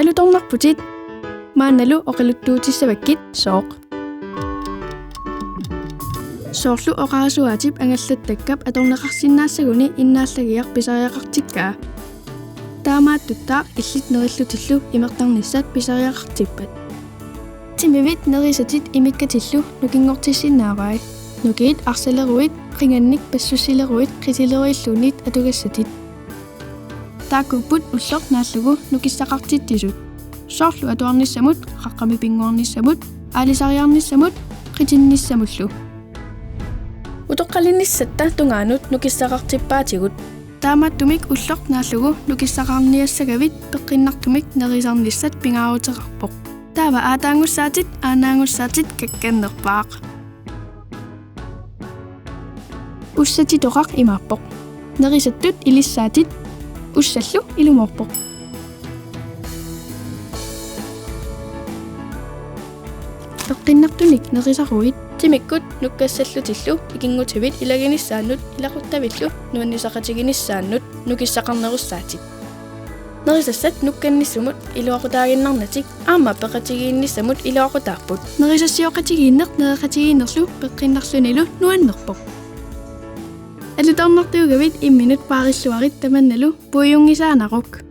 Alutornarputit maanalu oqaluttuutissavakkit sooq. Soorlu oqarasuatip angalluttakkap atornaqarsinnaassaguni innaallagiaq pisariaqartikkaa. Taamaattuttaa illit nerillutillu imertarnissat pisariaqartippat. Timivit nerisatit imikkatillu nukingortissinnaavai. Nukiit arsaleruit qingannik passussileruit qitileruilluunit atugassatit. Taakupput ullor naallugu nukissaqartittisut. Soorlu atuarnissamut qaqqamipinguarnissamut aalisariarnissamut qitinnissamullu. Utoqqalinnissatta tungaanut nukissaqartippaatigut. Taamattumik ullor naallugu nukissaqarniassagavit peqqinnartumik nerisarnissat pingaaruteqarpoq. Taava aataangussaatit aanaangussaatit kakkannerpaaq. Ussatitoqaq imaarpoq. Nerisattut ilissaatit ussallu ilumorpoq. Peqqinnartunik nerisaruit timikkut nukkassallutilu ikingutavit ilaginissaannut ilaquttavillu nuannisaqatiginissaannut nukissaqarnerussaatit. Nerisassat nukkannissumut iluaqutaaginnarnatik aama peqatigiinnissamut iluaqutaarput. Nerisassiоqatigiinneq nereqatigiinnerlu peqqinnarlunilu nuannerpoq. Alutornartuugavit imminut paarilluarit tamannalu puujungisaanaquk.